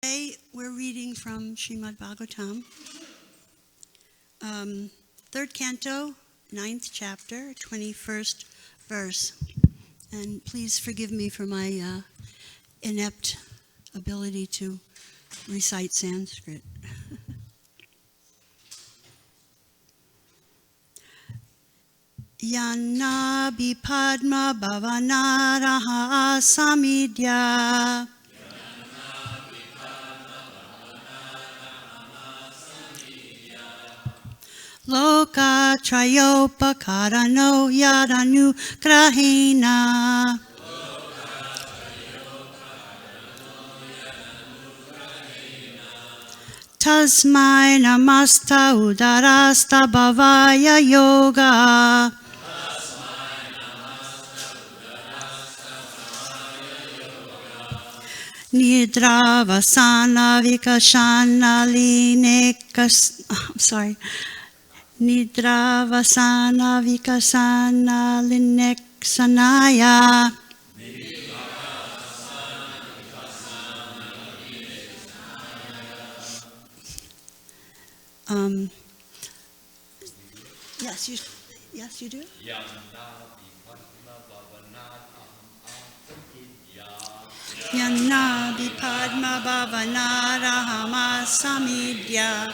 Today we're reading from Srimad Bhagavatam, 3rd canto, 9th chapter, 21st verse. And please forgive me for my inept ability to recite Sanskrit. Yanna bipadma bhavanaraha samidya. Loka trayopakarano yadanu grahena. Tasmai namasta udarasta bhavaya yoga. Nidra vasana vikashana linekas. Nidra vasana vikasana lineksanaya. Yes, you do. Yanna bipadma bhavanarahama samidya.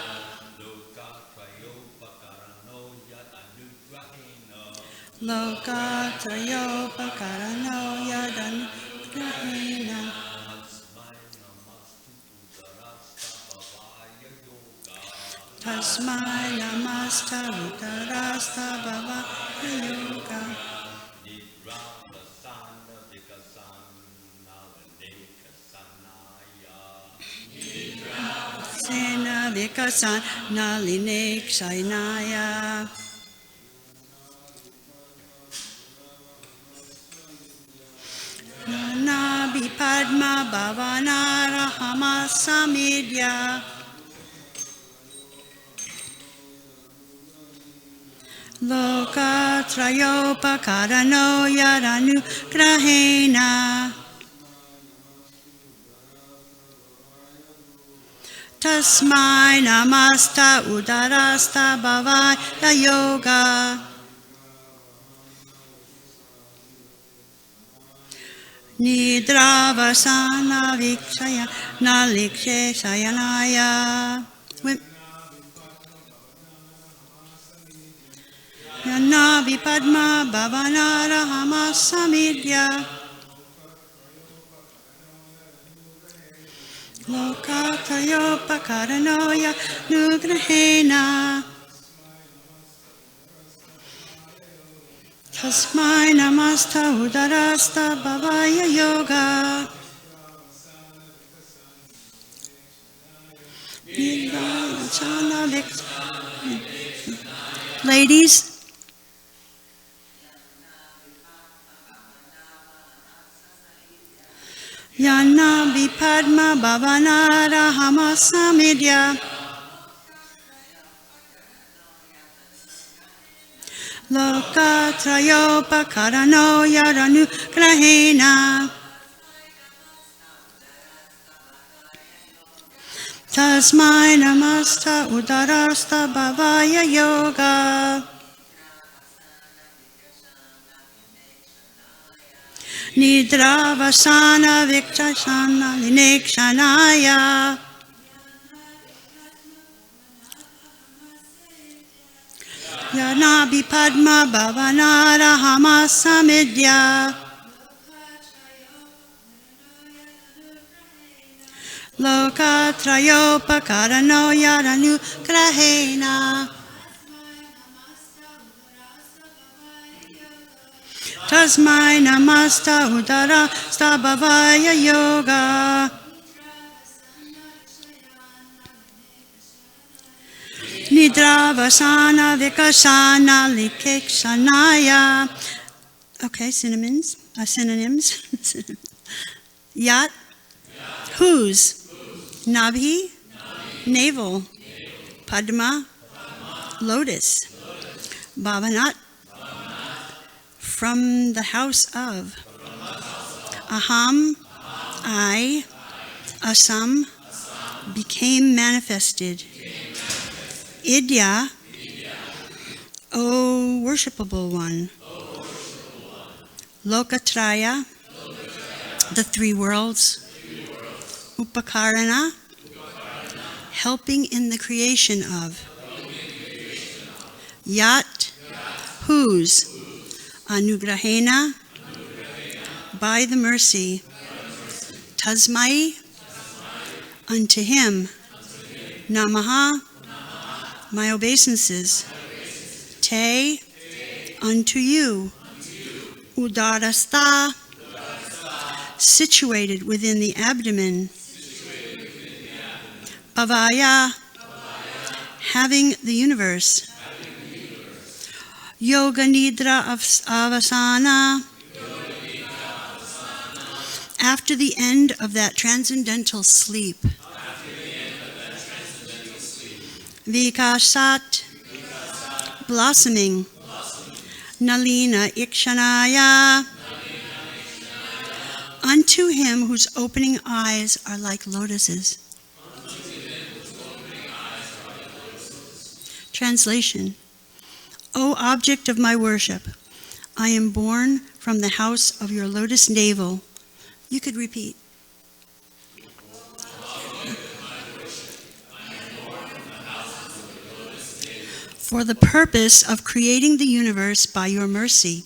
Loka trayopakarano yadanugrahena. Tasmai namasta utarasta bhavaya yoga. Sena vikasana lineksanaya. Nana bipadma bhavanarahama samidya. Loka trayopakarano yadanugrahena. Tasmai namasta udarasta bhavaya yoga. Nidra vasana vikshaya nalikshe sayanaya. Yanna vipadma bhavanarahama samidya. Loka trayopakarano yadanugrahena. Tasmai namasta udarasta bhavaya yoga. Ladies, Yanna vipadma bhavanarahama samidya. Loka trayopakarano yadanugrahena. Tasmai namasta udarasta bhavaya yoga. Nidra vasana vikshana linekshanaya. Yana bipadma bhavanarahama samidya. Loka trayopakarano yadanugrahena. Tasmai namasta udarasta bhavaya yoga. Nidra vasana vikasana likeksanaya. Okay, synonyms. Yat. Whose? Nabhi. Navel. Padma. Lotus. Bhavanat. From the house of. Aham. I. Asam. became manifested. Idya, O worshipable one. Lokatraya, the three worlds. Upakarana, helping in the creation of. Yat, whose. Anugrahena, by the mercy. Tasmai, unto him. Namaha, my obeisances. Te, unto you. Udarastha, situated within the abdomen. Bhavaya, having the universe. Yoga Nidra Avasana, after the end of that transcendental sleep. Vikasat, blossoming. Nalina Ikshanaya, unto him whose opening eyes are like lotuses. Translation. O object of my worship, I am born from the house of your lotus navel. You could repeat. For the purpose of creating the universe by your mercy.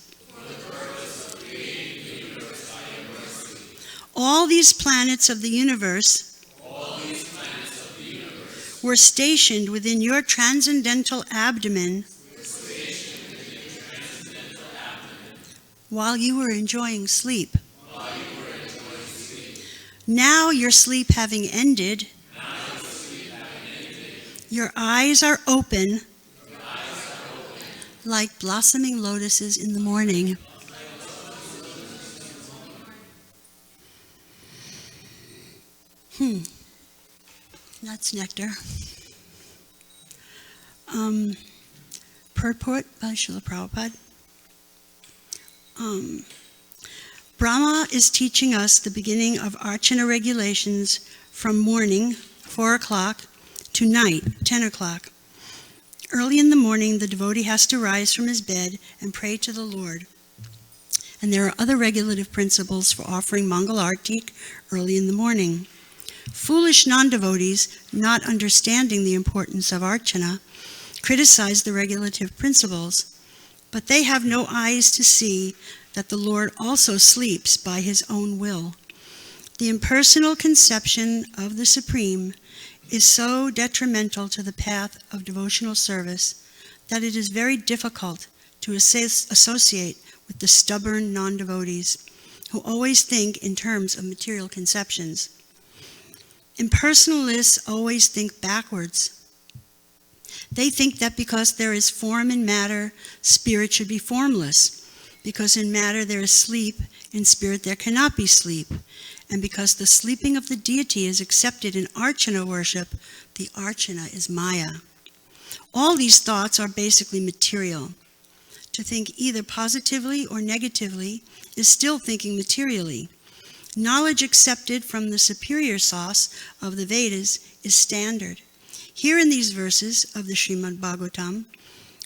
All these planets of the universe were stationed within your transcendental abdomen while you were enjoying sleep. Now your sleep having ended, your eyes are open like blossoming lotuses in the morning. That's nectar. Purport by Srila Prabhupada. Brahma is teaching us the beginning of Archana regulations from morning, 4 o'clock, to night, 10 o'clock. Early in the morning, the devotee has to rise from his bed and pray to the Lord. And there are other regulative principles for offering Mangal Artik early in the morning. Foolish non-devotees, not understanding the importance of Archana, criticize the regulative principles, but they have no eyes to see that the Lord also sleeps by his own will. The impersonal conception of the Supreme is so detrimental to the path of devotional service that it is very difficult to associate with the stubborn non-devotees who always think in terms of material conceptions. Impersonalists always think backwards. They think that because there is form in matter, spirit should be formless. Because in matter there is sleep, in spirit there cannot be sleep. And because the sleeping of the deity is accepted in Archana worship, the Archana is Maya. All these thoughts are basically material. To think either positively or negatively is still thinking materially. Knowledge accepted from the superior source of the Vedas is standard. Here in these verses of the Srimad Bhagavatam,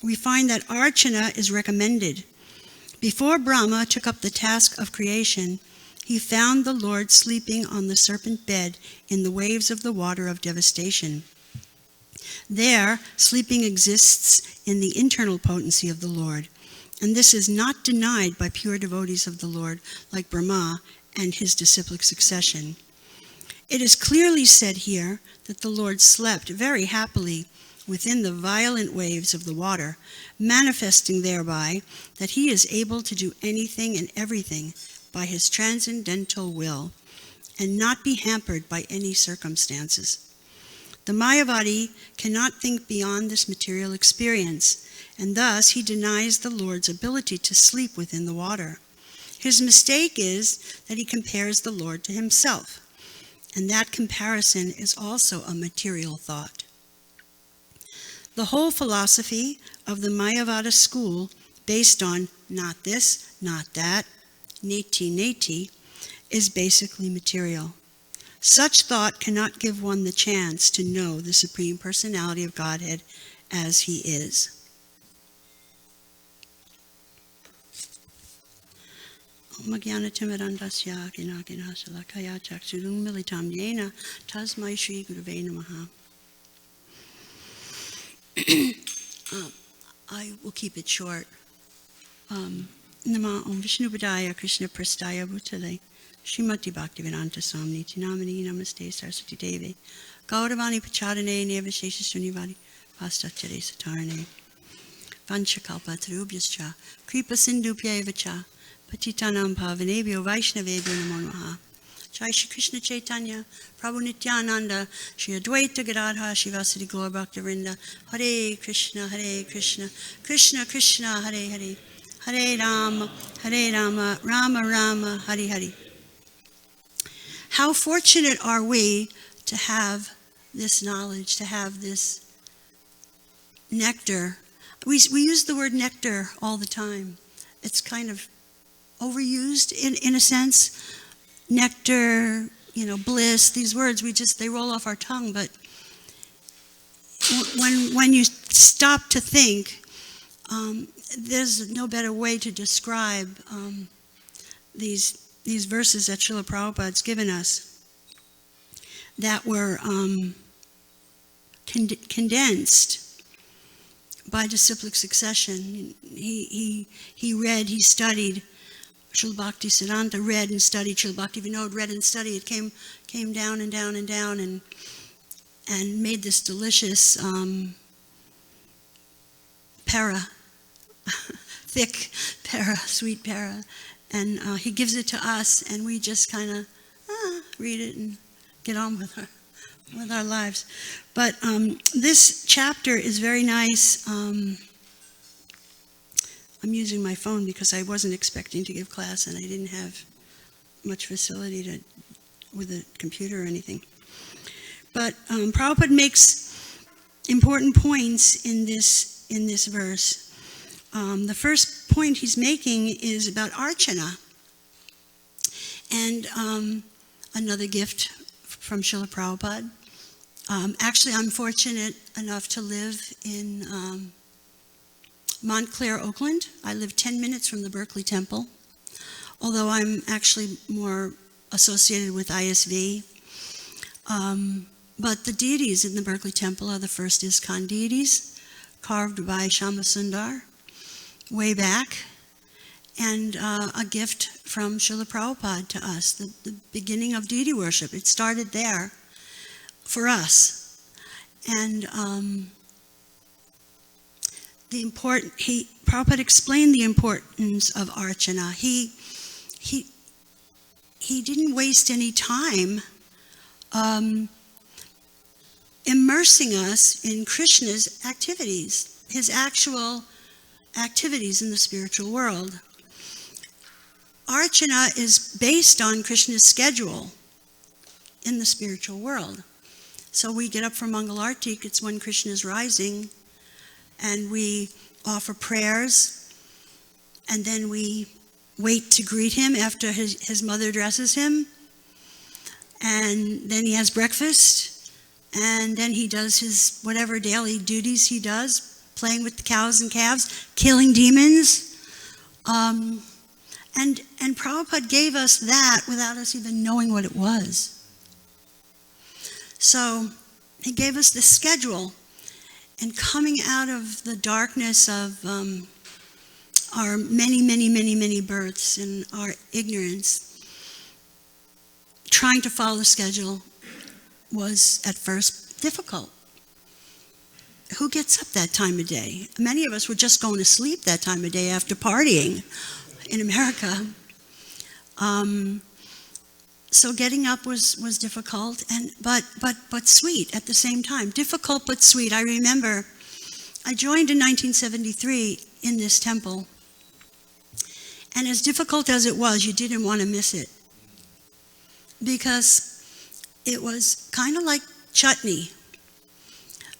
we find that Archana is recommended. Before Brahma took up the task of creation, he found the Lord sleeping on the serpent bed in the waves of the water of devastation. There, sleeping exists in the internal potency of the Lord, and this is not denied by pure devotees of the Lord like Brahma and his disciplic succession. It is clearly said here that the Lord slept very happily within the violent waves of the water, manifesting thereby that he is able to do anything and everything by his transcendental will, and not be hampered by any circumstances. The Mayavadi cannot think beyond this material experience, and thus he denies the Lord's ability to sleep within the water. His mistake is that he compares the Lord to himself, and that comparison is also a material thought. The whole philosophy of the Mayavada school, based on not this, not that, neti neti, is basically material. Such thought cannot give one the chance to know the Supreme Personality of Godhead as He is. Tasmai Shri Gurave Namaha. I will keep it short. Nama Om Vishnu Padaya Krishna Prastaya Bhutale Srimati Bhaktivedanta Swami Namani Namaste Saraswati Devi Gauravani Pachadane Nevashesha Srinivadi Pastachere Satarane Vanchakalpa Tarubhyascha Kripa Sindhupya Evacha Patitanam Pavanebhyo Vaishnavebhyo Namo Namaha. Jai Shri Krishna Chaitanya, Prabhu Nityananda, Shri Advaita Gadadhara, Shivasati Gaur Bhaktavinda, Hare Krishna, Krishna Krishna, Hare Hare, Hare Rama, Rama Rama, Hare Hare. How fortunate are we to have this knowledge, to have this nectar. We use the word nectar all the time. It's kind of overused in a sense. Nectar, bliss, these words, they roll off our tongue, but when you stop to think, there's no better way to describe these verses that Srila Prabhupada's given us that were condensed by disciplic succession. He read, he studied. Srila Bhakti Siddhanta read and studied. Srila Bhakti Vinod read and studied. It came down and down and down and made this delicious para, thick para, sweet para. And he gives it to us, and we just kind of read it and get on with our lives. But this chapter is very nice. I'm using my phone because I wasn't expecting to give class and I didn't have much facility with a computer or anything. But Prabhupada makes important points in this verse. The first point he's making is about Archana. And another gift from Srila Prabhupada. Actually, I'm fortunate enough to live in Montclair, Oakland. I live 10 minutes from the Berkeley Temple, although I'm actually more associated with ISV. But the deities in the Berkeley Temple are the first ISKCON deities, carved by Shama Sundar way back, and a gift from Srila Prabhupada to us, the beginning of deity worship. It started there for us. And Prabhupada explained the importance of Archana. He didn't waste any time immersing us in Krishna's activities, his actual activities in the spiritual world. Archana is based on Krishna's schedule in the spiritual world. So we get up for Mangal Artik, it's when Krishna is rising, and we offer prayers, and then we wait to greet him after his mother dresses him, and then he has breakfast, and then he does his whatever daily duties he does, playing with the cows and calves, killing demons. And Prabhupada gave us that without us even knowing what it was. So he gave us the schedule. And coming out of the darkness of our many births and our ignorance, trying to follow the schedule was at first difficult. Who gets up that time of day? Many of us were just going to sleep that time of day after partying in America. So getting up was difficult, but sweet at the same time. Difficult but sweet. I remember I joined in 1973 in this temple, and as difficult as it was, you didn't want to miss it, because it was kind of like chutney.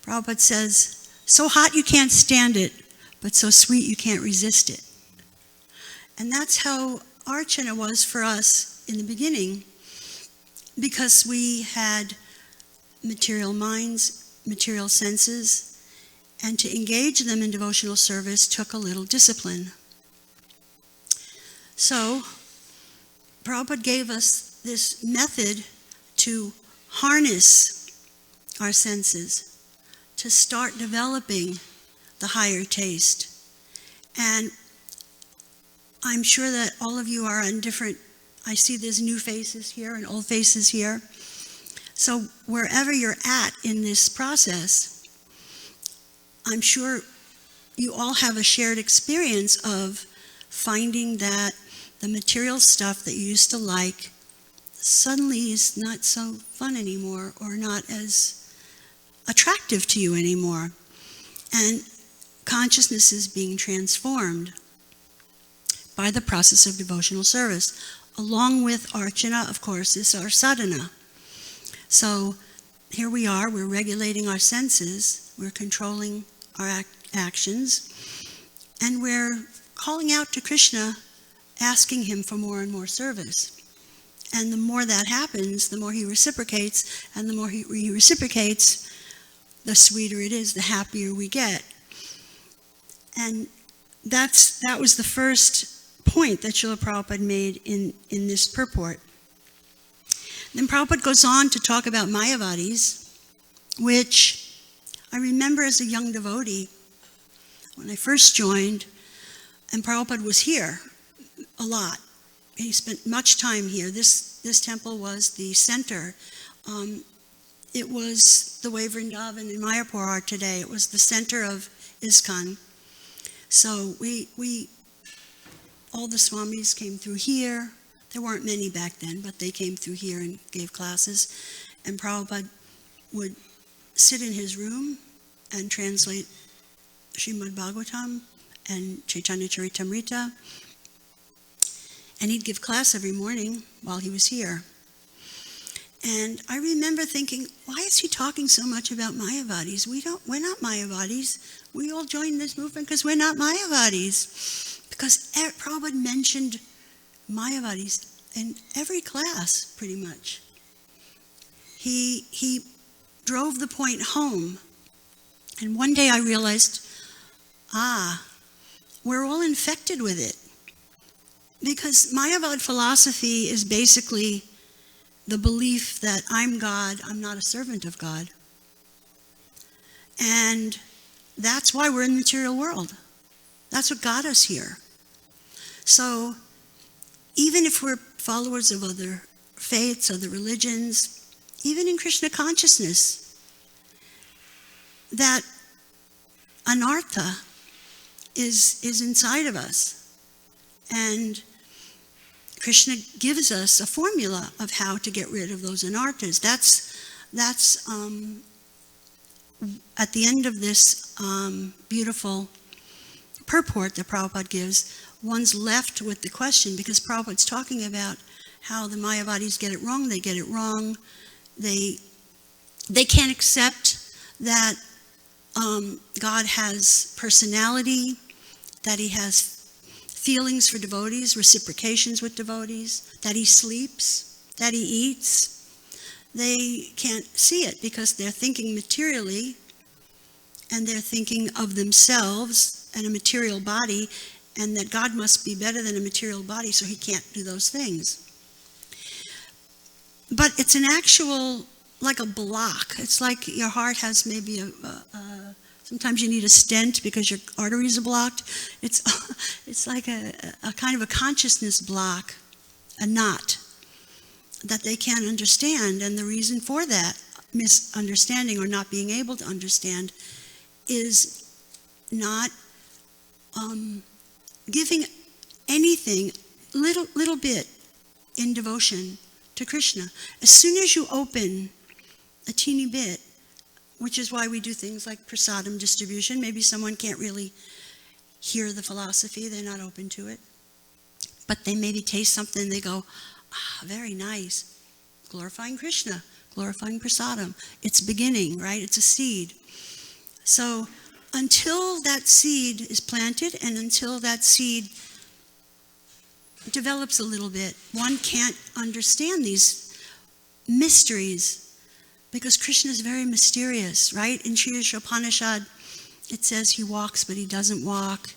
Prabhupada says, so hot you can't stand it, but so sweet you can't resist it. And that's how Archana was for us in the beginning. because we had material minds, material senses, and to engage them in devotional service took a little discipline. So, Prabhupada gave us this method to harness our senses, to start developing the higher taste. And I'm sure that all of you are on different, I see there's new faces here and old faces here. So wherever you're at in this process, I'm sure you all have a shared experience of finding that the material stuff that you used to like suddenly is not so fun anymore, or not as attractive to you anymore. And consciousness is being transformed by the process of devotional service. Along with archana, of course, is our sadhana. So here we are, we're regulating our senses, we're controlling our actions, and we're calling out to Krishna, asking him for more and more service. And the more that happens, the more he reciprocates, and the more he reciprocates, the sweeter it is, the happier we get. And that was the first point that Srila Prabhupada made in this purport. Then Prabhupada goes on to talk about Mayavadis, which I remember as a young devotee, when I first joined, and Prabhupada was here a lot. He spent much time here. This temple was the center. It was the way Vrindavan and Mayapur are today. It was the center of ISKCON. So all the Swamis came through here. There weren't many back then, but they came through here and gave classes. And Prabhupada would sit in his room and translate Srimad Bhagavatam and Chaitanya Charitamrita. And he'd give class every morning while he was here. And I remember thinking, why is he talking so much about Mayavadis? We're not Mayavadis. We all joined this movement because we're not Mayavadis. Because Prabhupada mentioned Mayavadis in every class, pretty much. He drove the point home. And one day I realized, we're all infected with it. Because Mayavad philosophy is basically the belief that I'm God, I'm not a servant of God. And that's why we're in the material world. That's what got us here. So even if we're followers of other faiths, other religions, even in Krishna consciousness, that anartha is inside of us. And Krishna gives us a formula of how to get rid of those anarthas. That's at the end of this beautiful purport that Prabhupada gives, one's left with the question, because Prabhupada's talking about how the Mayavadis get it wrong. They get it wrong. They can't accept that God has personality, that he has feelings for devotees, reciprocations with devotees, that he sleeps, that he eats. They can't see it because they're thinking materially, and they're thinking of themselves and a material body, and that God must be better than a material body, so he can't do those things. But it's an actual, like a block. It's like your heart has maybe sometimes you need a stent because your arteries are blocked. It's like a kind of a consciousness block, a knot that they can't understand. And the reason for that misunderstanding or not being able to understand is not giving anything, little bit in devotion to Krishna. As soon as you open a teeny bit, which is why we do things like prasadam distribution. Maybe someone can't really hear the philosophy, they're not open to it. But they maybe taste something, they go, very nice. Glorifying Krishna, glorifying prasadam. It's beginning, right? It's a seed. So until that seed is planted and until that seed develops a little bit, one can't understand these mysteries, because Krishna is very mysterious, right? In Sri Upanishad, it says he walks, but he doesn't walk,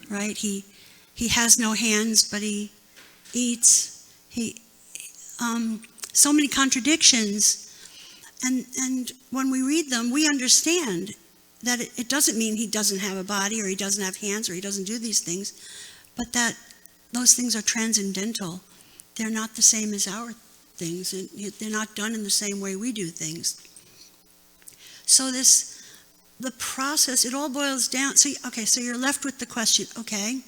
right? He has no hands, but he eats. So many contradictions. And when we read them, we understand that it doesn't mean he doesn't have a body, or he doesn't have hands, or he doesn't do these things, but that those things are transcendental. They're not the same as our things, and they're not done in the same way we do things. So the process, it all boils down. So you're left with the question, okay,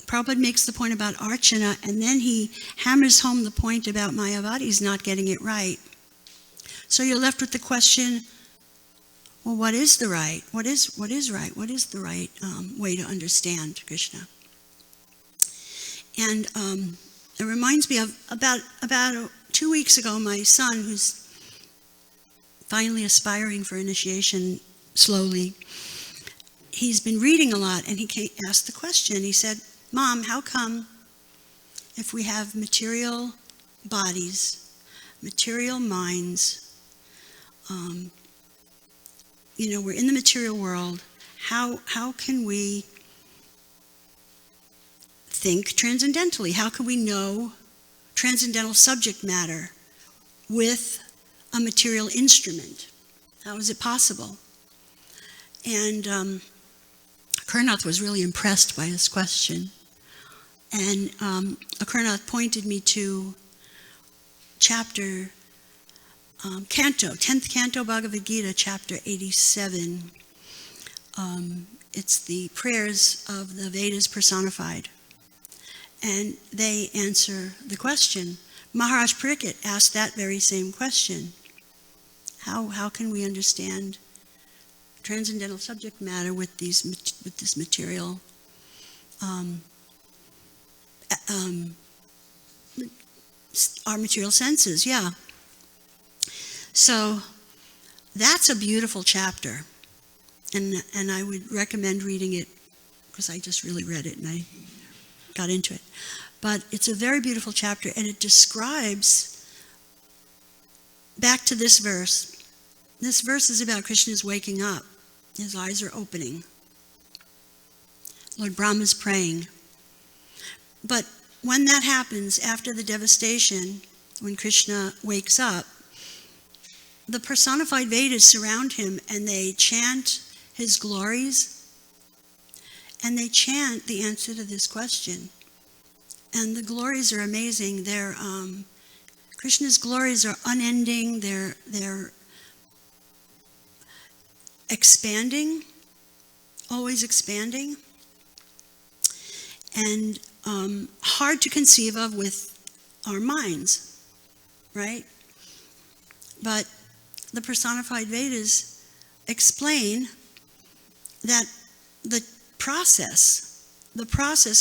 Prabhupada makes the point about Archana, and then he hammers home the point about Mayavadi's not getting it right. So you're left with the question, well, what is the right? What is right? What is the right way to understand Krishna? And it reminds me of about 2 weeks ago, my son, who's finally aspiring for initiation slowly, he's been reading a lot, and he asked the question. He said, Mom, how come if we have material bodies, material minds, we're in the material world, how can we think transcendentally? How can we know transcendental subject matter with a material instrument? How is it possible? And Kurnath was really impressed by his question. And Kurnath pointed me to chapter, 10th Canto Bhagavad Gita, chapter 87. It's the prayers of the Vedas personified. And they answer the question. Maharaj Pariksit asked that very same question. How can we understand transcendental subject matter with this material our material senses? Yeah. So that's a beautiful chapter, and I would recommend reading it, because I just really read it and I got into it. But it's a very beautiful chapter, and it describes, back to this verse. This verse is about Krishna's waking up. His eyes are opening. Lord Brahma's praying. But when that happens, after the devastation, when Krishna wakes up, the personified Vedas surround him, and they chant his glories, and they chant the answer to this question. And the glories are amazing. They're Krishna's glories are unending. They're expanding, always expanding, and hard to conceive of with our minds, right? But the personified Vedas explain that the process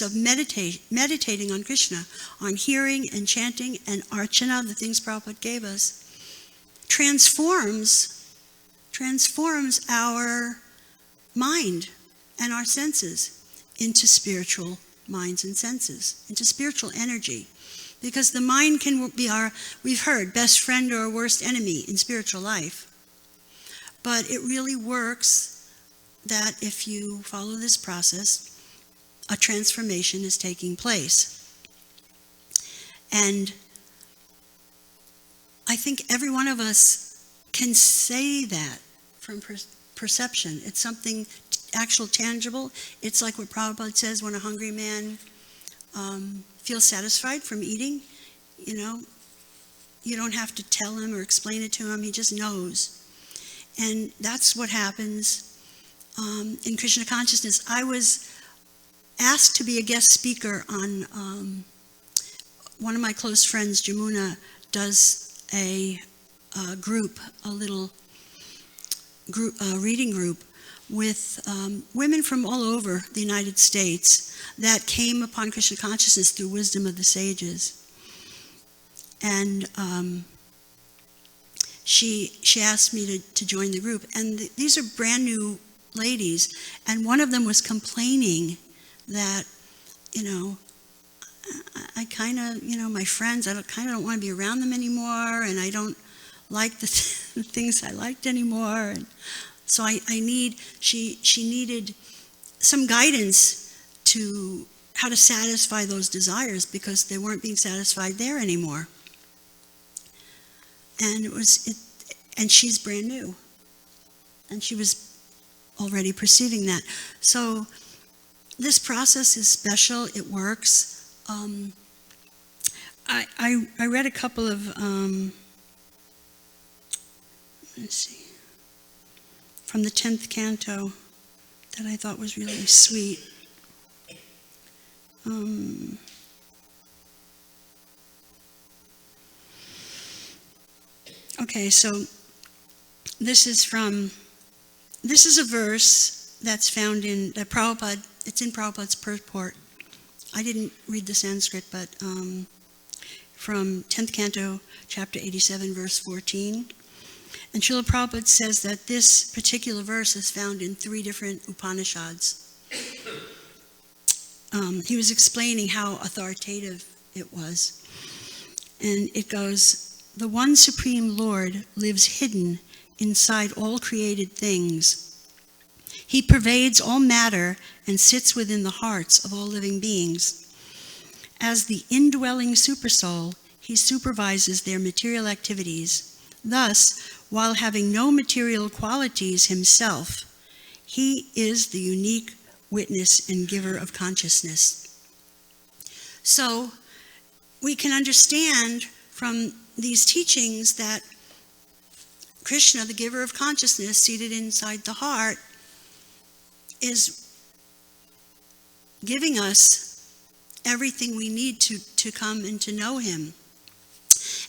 of meditating on Krishna, on hearing and chanting and archana, the things Prabhupada gave us, transforms our mind and our senses into spiritual minds and senses, into spiritual energy. Because the mind can be we've heard, best friend or worst enemy in spiritual life. But it really works that if you follow this process, a transformation is taking place. And I think every one of us can say that from perception. It's something actual, tangible. It's like what Prabhupada says, when a hungry man feels satisfied from eating, you don't have to tell him or explain it to him. He just knows. And that's what happens in Krishna consciousness. I was asked to be a guest speaker on one of my close friends, Jamuna, does a little reading group with women from all over the United States that came upon Krishna consciousness through wisdom of the sages. And she asked me to join the group. And these are brand new ladies. And one of them was complaining that, I kind of, my friends, I kind of don't want to be around them anymore, and I don't like the things I liked anymore. And so she needed some guidance to how to satisfy those desires because they weren't being satisfied there anymore. And and she's brand new. And she was already perceiving that. So this process is special. It works. I read a couple of, let's see, from the 10th canto that I thought was really sweet. Okay, so this is a verse that's found in the Prabhupada, it's in Prabhupada's purport. I didn't read the Sanskrit, but from 10th canto, chapter 87, verse 14. And Srila Prabhupada says that this particular verse is found in 3 different Upanishads. He was explaining how authoritative it was. And it goes, "The one Supreme Lord lives hidden inside all created things. He pervades all matter and sits within the hearts of all living beings. As the indwelling supersoul, he supervises their material activities. Thus, while having no material qualities himself, he is the unique witness and giver of consciousness." So, we can understand from these teachings that Krishna, the giver of consciousness, seated inside the heart, is giving us everything we need to come and to know him.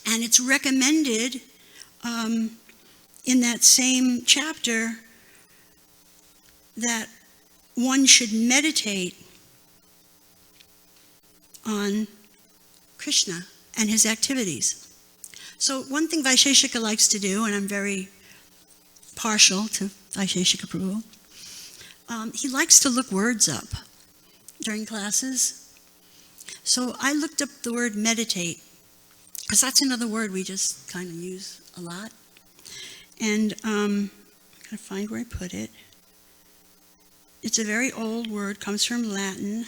And it's recommended in that same chapter that one should meditate on Krishna and his activities. So one thing Vaisheshika likes to do, and I'm very partial to Vaisheshika Prabhu, he likes to look words up during classes. So I looked up the word meditate, because that's another word we just kind of use a lot. And I'm going to find where I put it. It's a very old word, comes from Latin.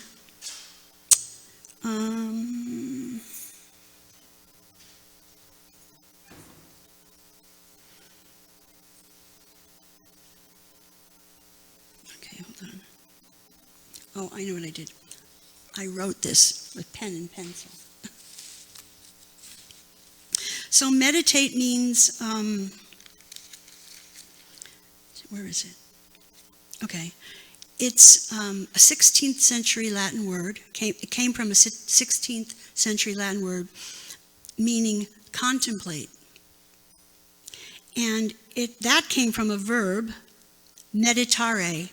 Okay, hold on. Oh, I know what I did. I wrote this with pen and pencil. So meditate means, where is it? Okay. It's a 16th century Latin word. It came from a 16th century Latin word meaning contemplate. And that came from a verb, meditare,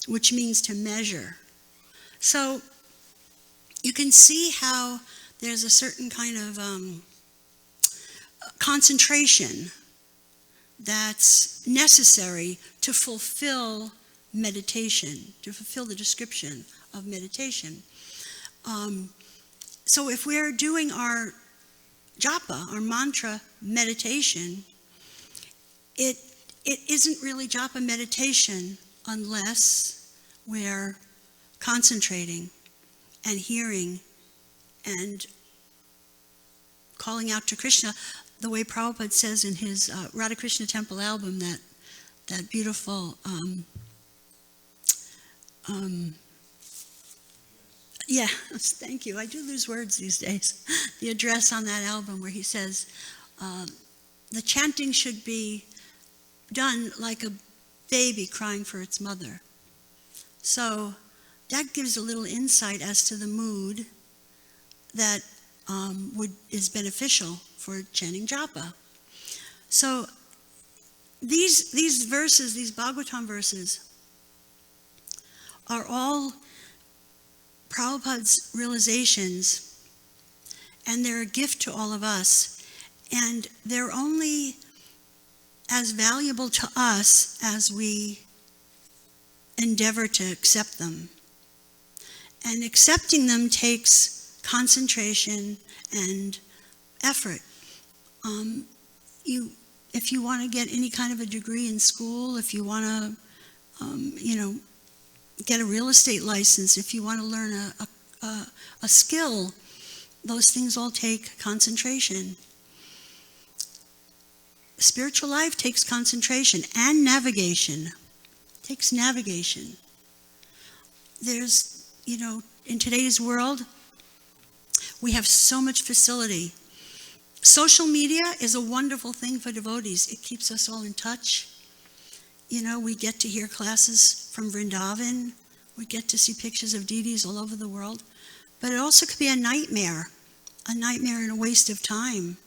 which means to measure. So you can see how there's a certain kind of concentration that's necessary to fulfill meditation, to fulfill the description of meditation. So if we're doing our japa, our mantra meditation, it isn't really japa meditation unless we're concentrating and hearing and calling out to Krishna, the way Prabhupada says in his Radha Krishna Temple album, that beautiful yeah, thank you. I do lose words these days. The address on that album where he says, the chanting should be done like a baby crying for its mother. So that gives a little insight as to the mood that is beneficial for chanting japa. So these verses, these Bhagavatam verses, are all Prabhupada's realizations, and they're a gift to all of us, and they're only as valuable to us as we endeavor to accept them. And accepting them takes concentration, and effort. If you want to get any kind of a degree in school, if you want to, get a real estate license, if you want to learn a skill, those things all take concentration. Spiritual life takes concentration and navigation. It takes navigation. There's, in today's world, we have so much facility. Social media is a wonderful thing for devotees. It keeps us all in touch. We get to hear classes from Vrindavan. We get to see pictures of deities all over the world. But it also could be a nightmare and a waste of time.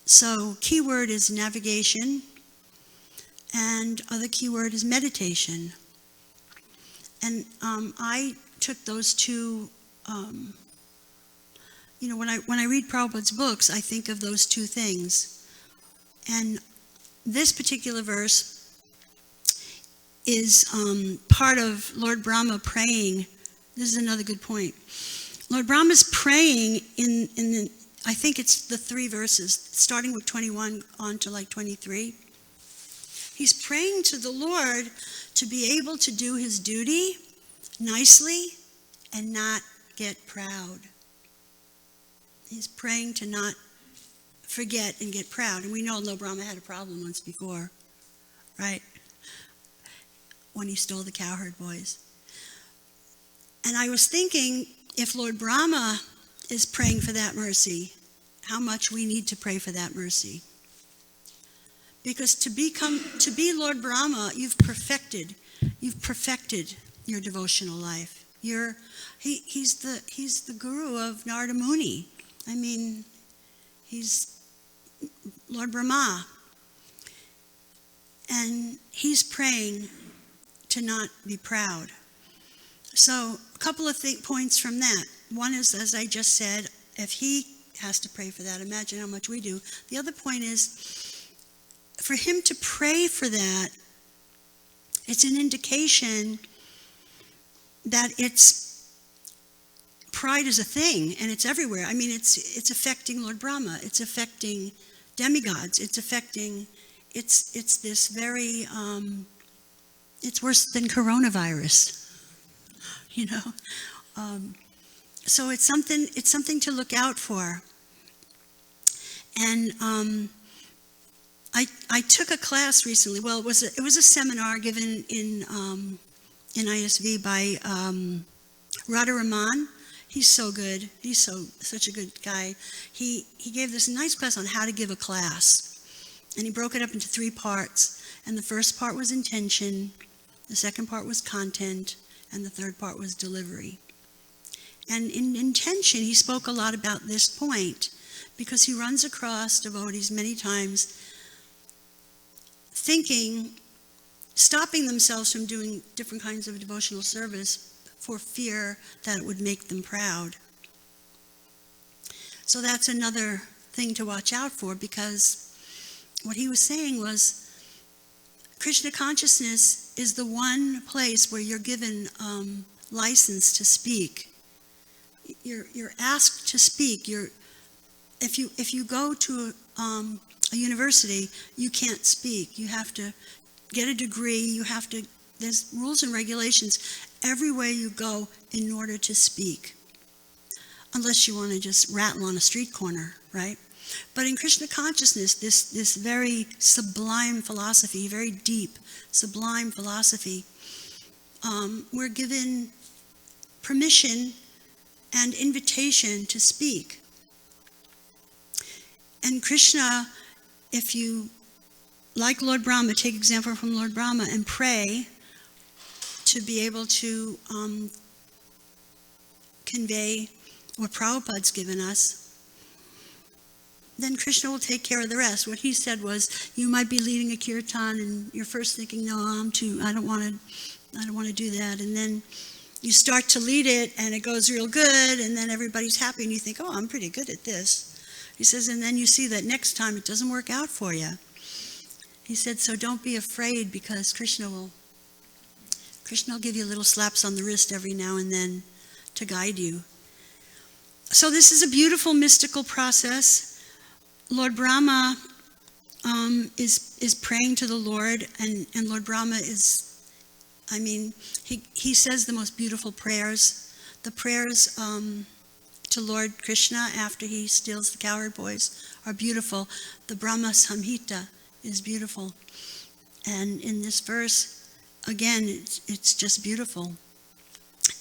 So key word is navigation, and other key word is meditation. And I took those two, when I read Prabhupada's books, I think of those two things. And this particular verse is part of Lord Brahma praying. This is another good point. Lord Brahma's praying in I think it's the 3 verses, starting with 21 on to like 23. He's praying to the Lord to be able to do his duty nicely and not get proud. He's praying to not forget and get proud. And we know Lord Brahma had a problem once before, right? When he stole the cowherd boys. And I was thinking, if Lord Brahma is praying for that mercy, how much we need to pray for that mercy. Because to be Lord Brahma, you've perfected your devotional life. He's the guru of Narada Muni. I mean, he's Lord Brahma. And he's praying to not be proud. So a couple of points from that. One is, as I just said, if he has to pray for that, imagine how much we do. The other point is, for him to pray for that, it's an indication that pride is a thing, and it's everywhere. I mean, it's affecting Lord Brahma. It's affecting demigods. It's this very, it's worse than coronavirus, So it's something to look out for. And I took a class recently. Well, it was a seminar given in ISV by Radharaman. He's so good. He's such a good guy. He gave this nice class on how to give a class, and he broke it up into 3 parts. And the first part was intention, the second part was content, and the third part was delivery. And in intention, he spoke a lot about this point, because he runs across devotees many times stopping themselves from doing different kinds of devotional service for fear that it would make them proud. So that's another thing to watch out for, because what he was saying was Krishna consciousness is the one place where you're given license to speak. You're asked to speak. If you go to a university, you can't speak. You have to get a degree. There's rules and regulations everywhere you go in order to speak. Unless you want to just rattle on a street corner, right? But in Krishna consciousness, this very sublime philosophy, very deep, sublime philosophy, we're given permission and invitation to speak. And Krishna, if you, like Lord Brahma, take example from Lord Brahma and pray to be able to convey what Prabhupada's given us, then Krishna will take care of the rest. What he said was, you might be leading a kirtan and you're first thinking, no, I don't want to do that. And then you start to lead it and it goes real good, and then everybody's happy and you think, oh, I'm pretty good at this. He says, and then you see that next time it doesn't work out for you. He said, so don't be afraid, because Krishna will give you little slaps on the wrist every now and then to guide you. So this is a beautiful mystical process. Lord Brahma is praying to the Lord, and Lord Brahma is, he says the most beautiful prayers. The prayers to Lord Krishna after he steals the cowherd boys are beautiful. The Brahma Samhita is beautiful. And in this verse, again, it's just beautiful.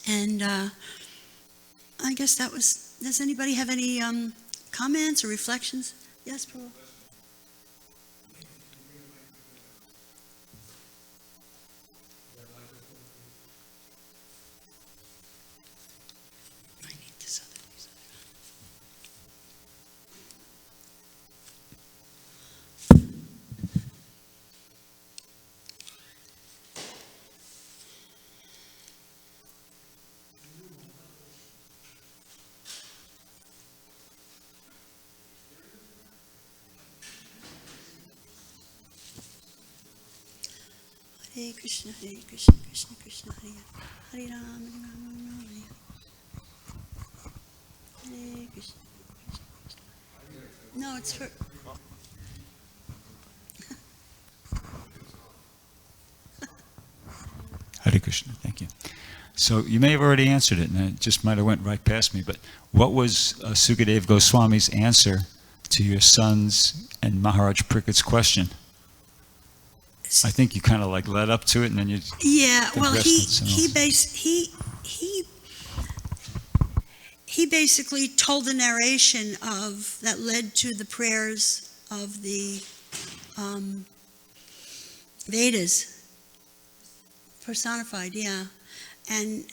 And I guess that was, does anybody have any comments or reflections? Yes, Prabhu? I need this other. Hare Krishna, Krishna Krishna, Hare Hare Ram, Ram Ram, Hare Krishna. No, it's for. Hare Krishna, thank you. So you may have already answered it, and it just might have went right past me, but what was Sukadev Goswami's answer to your son's and Maharaj Priket's question? I think you kind of like led up to it, and then you. Yeah, well, he basically told the narration of that led to the prayers of the Vedas personified, yeah, and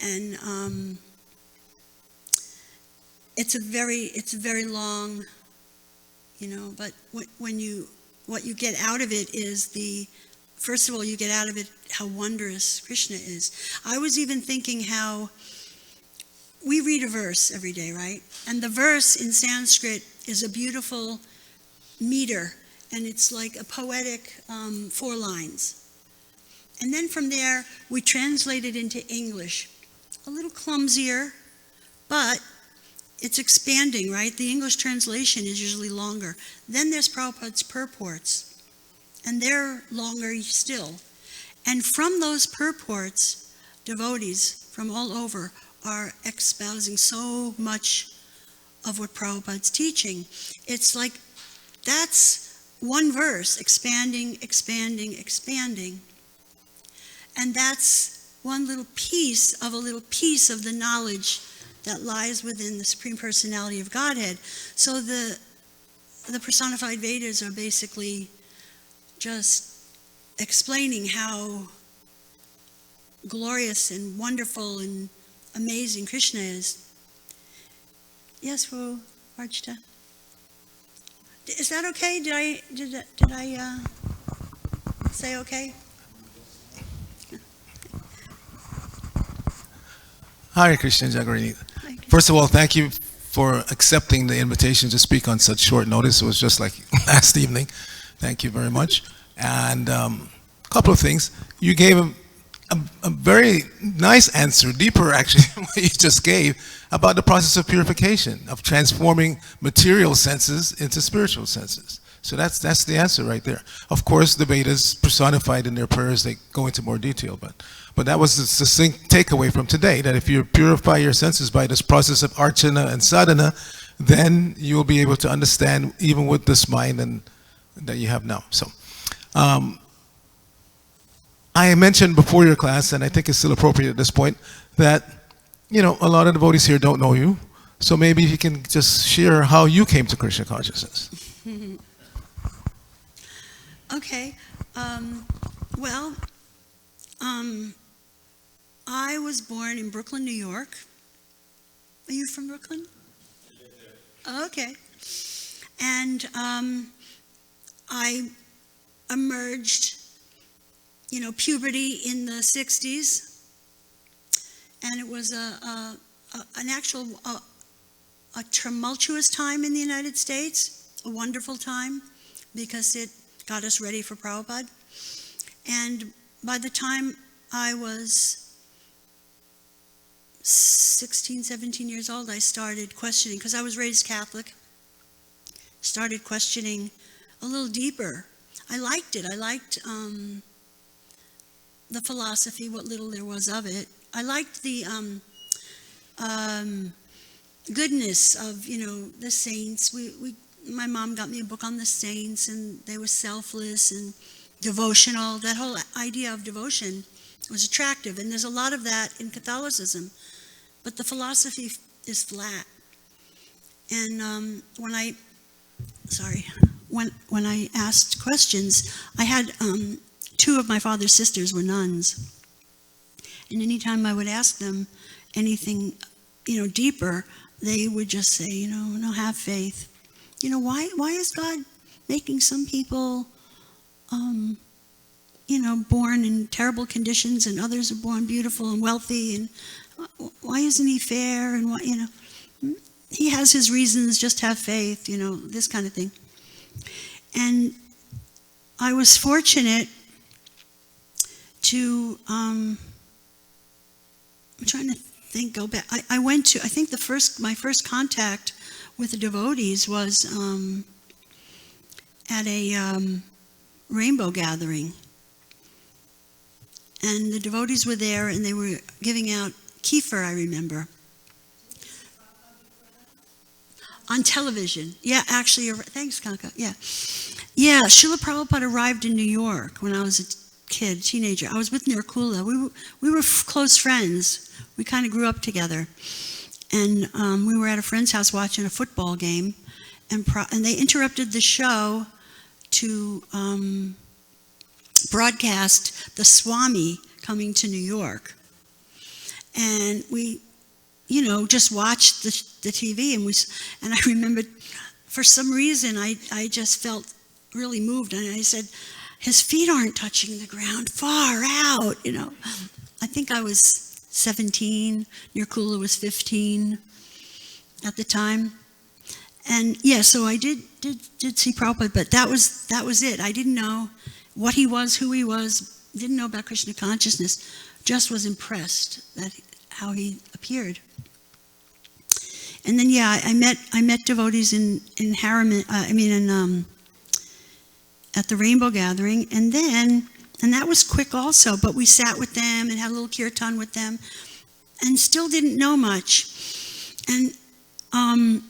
it's a very long, but what you get out of it is first of all, you get out of it how wondrous Krishna is. I was even thinking how we read a verse every day, right? And the verse in Sanskrit is a beautiful meter, and it's like a poetic 4 lines. And then from there, we translate it into English. A little clumsier, but it's expanding, right? The English translation is usually longer. Then there's Prabhupada's purports, and they're longer still. And from those purports, devotees from all over are espousing so much of what Prabhupada's teaching. It's like that's one verse, expanding, expanding, expanding. And that's one little piece of the knowledge that lies within the Supreme Personality of Godhead. So the personified Vedas are basically just explaining how glorious and wonderful and amazing Krishna is. Yes, Wu Archita. Is that okay? Did I say okay? Hare Krishna, Jagarini. First of all, thank you for accepting the invitation to speak on such short notice. It was just like last evening. Thank you very much. And a couple of things. You gave a very nice answer, deeper actually than what you just gave, about the process of purification, of transforming material senses into spiritual senses. So that's the answer right there. Of course, the Vedas personified in their prayers, they go into more detail, but that was the succinct takeaway from today, that if you purify your senses by this process of archana and sadhana, then you will be able to understand even with this mind and that you have now. So, I mentioned before your class, and I think it's still appropriate at this point, that a lot of devotees here don't know you. So maybe you can just share how you came to Krishna consciousness. Okay. I was born in Brooklyn, New York. Are you from Brooklyn? Okay. And I emerged, puberty in the 60s. And it was a tumultuous time in the United States, a wonderful time, because it got us ready for Prabhupada. And by the time I was 16, 17 years old, I started questioning, because I was raised Catholic, started questioning a little deeper. I liked it. I liked the philosophy, what little there was of it. I liked the goodness of, the saints. My mom got me a book on the saints, and they were selfless and devotional. That whole idea of devotion was attractive, and there's a lot of that in Catholicism. But the philosophy is flat. And when I asked questions, I had two of my father's sisters were nuns, and anytime I would ask them anything, deeper, they would just say, no, have faith. Why is God making some people, born in terrible conditions and others are born beautiful and wealthy, and why isn't he fair? And he has his reasons, just have faith, this kind of thing. And I was fortunate to, I'm trying to think, go back. I went to, I think my first contact with the devotees was at a rainbow gathering. And the devotees were there, and they were giving out kefir, I remember. On television. Yeah, actually, thanks, Kanka. Yeah. Yeah, Srila Prabhupada arrived in New York when I was a teenager. I was with Nirkula. We were close friends. We kind of grew up together. And we were at a friend's house watching a football game, and they interrupted the show to broadcast the Swami coming to New York. And we, just watched the TV, and I remembered, for some reason, I just felt really moved, and I said, his feet aren't touching the ground, far out, I think I was 17, Nirkula was 15 at the time. And yeah, so I did see Prabhupada, but that was it. I didn't know what he was, who he was, didn't know about Krishna consciousness, just was impressed that how he appeared. And then yeah, I met devotees in Harriman, at the Rainbow Gathering, and that was quick also, but we sat with them and had a little kirtan with them, and still didn't know much. And I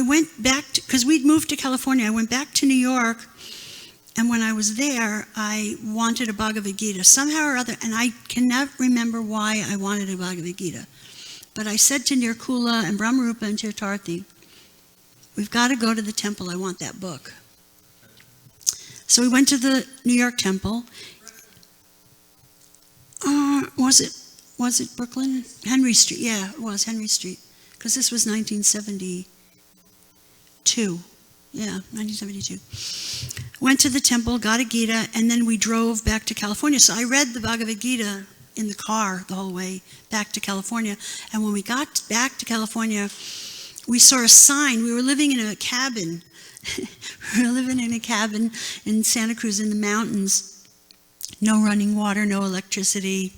went back because we'd moved to California. I went back to New York, and when I was there, I wanted a Bhagavad Gita somehow or other, and I cannot remember why I wanted a Bhagavad Gita. But I said to Nirkula and Brahmarupa and Tirtharthi, we've got to go to the temple. I want that book. So we went to the New York temple. Was it Brooklyn? Henry Street. Yeah, it was Henry Street. Because this was 1972. Yeah, 1972. Went to the temple, got a Gita, and then we drove back to California. So I read the Bhagavad Gita in the car the whole way back to California. And when we got back to California, we saw a sign. We were living in a cabin. We were living in a cabin in Santa Cruz in the mountains. No running water, no electricity.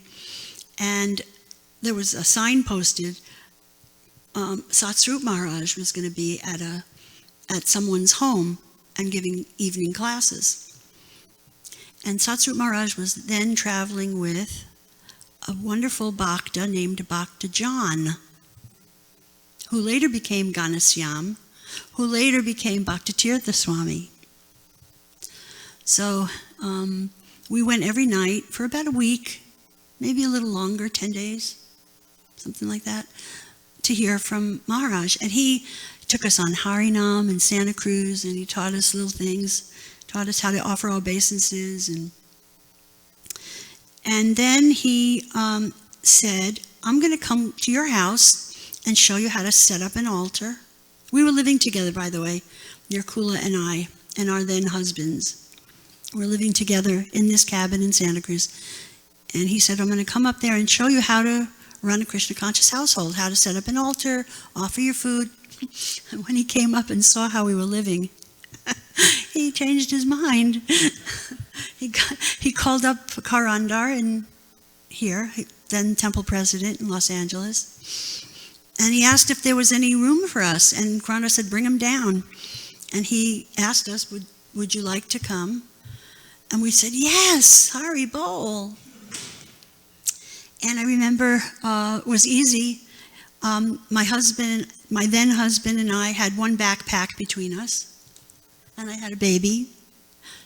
And there was a sign posted. Satsrup Maharaj was going to be at someone's home and giving evening classes. And Satsrup Maharaj was then traveling with a wonderful Bhakta named Bhakta John, who later became Ganasyam, who later became Bhaktitirtha Swami. So we went every night for about a week, maybe a little longer, 10 days, something like that, to hear from Maharaj. And he took us on Harinam in Santa Cruz, and he taught us little things, taught us how to offer obeisances. And then he said, I'm going to come to your house and show you how to set up an altar. We were living together, by the way, Nirkula and I, and our then husbands. We're living together in this cabin in Santa Cruz. And he said, I'm going to come up there and show you how to run a Krishna conscious household, how to set up an altar, offer your food. And when he came up and saw how we were living, he changed his mind. He called up Karandar, and here, then temple president in Los Angeles. And he asked if there was any room for us, and Kronos said, bring him down. And he asked us, would you like to come? And we said, yes, Hari Bol. And I remember it was easy. My then husband and I had one backpack between us, and I had a baby.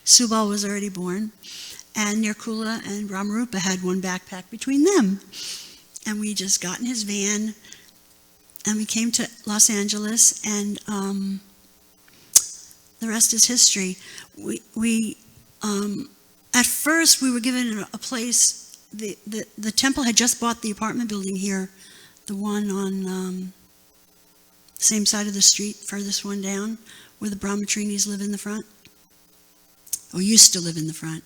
Subal was already born, and Nirkula and Brahmarupa had one backpack between them. And we just got in his van, and we came to Los Angeles, and the rest is history. At first, we were given a place. The temple had just bought the apartment building here, the one on same side of the street, furthest one down, where the Brahmatrinis live in the front, or used to live in the front.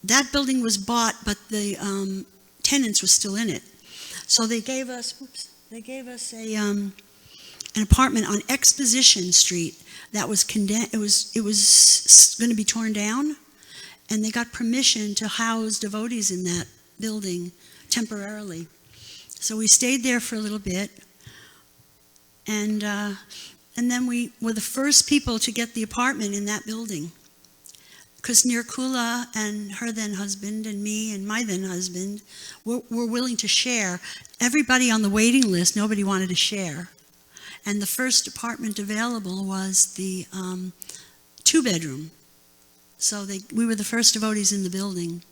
That building was bought, but the tenants were still in it. So they gave us, an apartment on Exposition Street that was condemned. It was going to be torn down, and they got permission to house devotees in that building temporarily. So we stayed there for a little bit, and then we were the first people to get the apartment in that building, because Nirkula and her then husband and me and my then husband were willing to share. Everybody on the waiting list, nobody wanted to share. And the first apartment available was the 2-bedroom. So we were the first devotees in the building.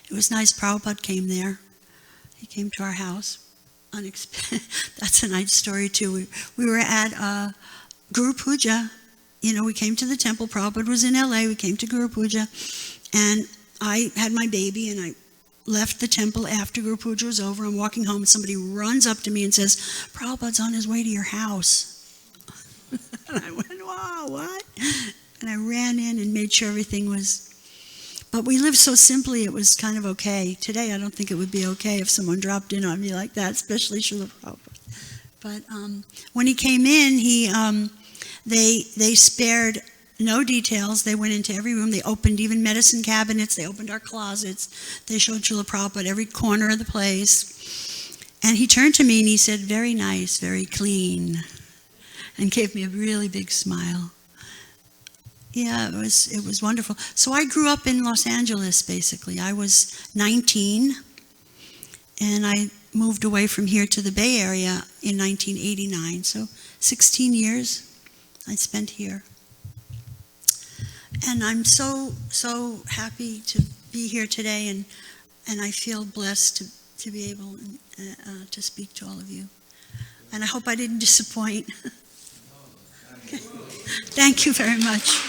It was nice. Prabhupada came there. He came to our house. That's a nice story too. We were at Guru Puja. You know, we came to the temple. Prabhupada was in LA. We came to Guru Puja. And I had my baby, and I left the temple after Guru Puja was over. I'm walking home, and somebody runs up to me and says, Prabhupada's on his way to your house. And I went, wow, what? And I ran in and made sure everything was... But we lived so simply, it was kind of okay. Today, I don't think it would be okay if someone dropped in on me like that, especially Srila Prabhupada. But when he came in, they spared no details. They went into every room. They opened even medicine cabinets. They opened our closets. They showed Srila Prabhupada every corner of the place. And he turned to me and he said, very nice, very clean, and gave me a really big smile. Yeah, it was wonderful. So I grew up in Los Angeles, basically. I was 19, and I moved away from here to the Bay Area in 1989. So 16 years I spent here. And I'm so happy to be here today, and I feel blessed to be able to speak to all of you. And I hope I didn't disappoint. Thank you very much.